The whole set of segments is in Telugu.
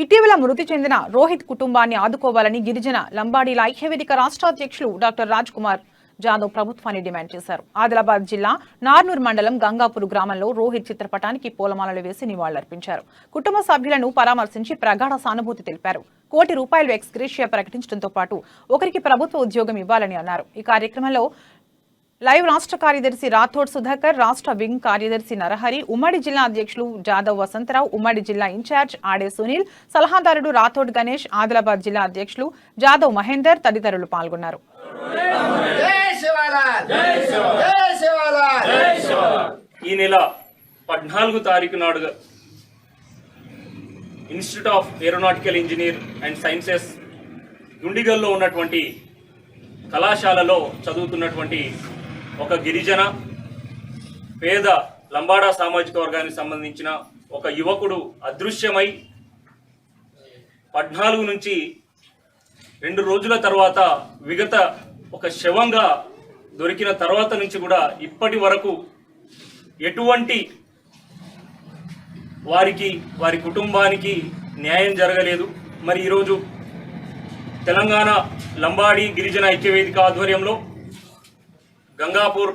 ఇటీవల మృతి చెందిన రోహిత్ కుటుంబాన్ని ఆదుకోవాలని గిరిజన లంబాడీల ఐక్యవేదిక రాష్ట్ర అధ్యక్షులు డాక్టర్ రాజ్ కుమార్ జాదవ్ ప్రభుత్వాన్ని డిమాండ్ చేశారు. ఆదిలాబాద్ జిల్లా నార్నూర్ మండలం గంగాపూర్ గ్రామంలో రోహిత్ చిత్రపటానికి పూలమాలలు వేసి నివాళులర్పించారు. కుటుంబ సభ్యులను పరామర్శించి ప్రగాఢ సానుభూతి తెలిపారు. ₹1 కోటి ఎక్స్గ్రేషియా ప్రకటించడంతో పాటు ఒకరికి ప్రభుత్వ ఉద్యోగం ఇవ్వాలని అన్నారు. ఈ కార్యక్రమంలో లైవ్ రాష్ట్ర కార్యదర్శి రాథోడ్ సుధాకర్, రాష్ట్ర వింగ్ కార్యదర్శి నరహరి, ఉమ్మడి జిల్లా అధ్యక్షులు జాదవ్ వసంతరావు, ఉమ్మడి జిల్లా ఇన్ఛార్జ్ ఆడే సునీల్, సలహాదారుడు రాథోడ్ గణేష్, ఆదిలాబాద్ జిల్లా అధ్యక్షులు జాదవ్ మహేందర్ తదితరులు పాల్గొన్నారు. ఈ నెల 14 తారీఖు నాడు institute of aeronautical engineer and sciences దుండిగల్లో ఉన్నటువంటి కళాశాలలో చదువుతున్నటువంటి ఒక గిరిజన పేద లంబాడా సామాజిక వర్గానికి సంబంధించిన ఒక యువకుడు అదృశ్యమై 14 నుంచి 2 రోజుల తర్వాత విగత ఒక శవంగా దొరికిన తర్వాత నుంచి కూడా ఇప్పటి వరకు ఎటువంటి వారి కుటుంబానికి న్యాయం జరగలేదు. మరి ఈరోజు తెలంగాణ లంబాడి గిరిజన ఐక్యవేదిక ఆధ్వర్యంలో గంగాపూర్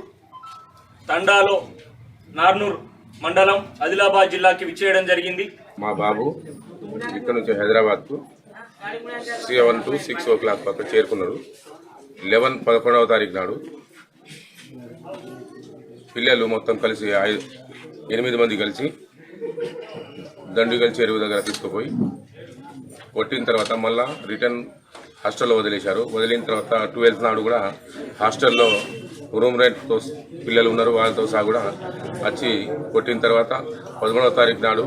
తండాలో నార్నూర్ మండలం ఆదిలాబాద్ జిల్లాకి విచ్చేయడం జరిగింది. మా బాబు ఇక్కడ నుంచి హైదరాబాద్కు 7 to 6 o'clock పక్క చేరుకున్నాడు. 11వ తారీఖు నాడు పిల్లలు మొత్తం కలిసి 8 మంది కలిసి దండుగల్ చెరువు దగ్గర తీసుకుపోయి కొట్టిన తర్వాత మళ్ళా రిటర్న్ హాస్టల్లో వదిలేశారు. వదిలిన తర్వాత 12th నాడు కూడా హాస్టల్లో రూమ్ రెంట్తో పిల్లలు ఉన్నారు, వాళ్ళతో సహా కూడా వచ్చి కొట్టిన తర్వాత 11వ తారీఖు నాడు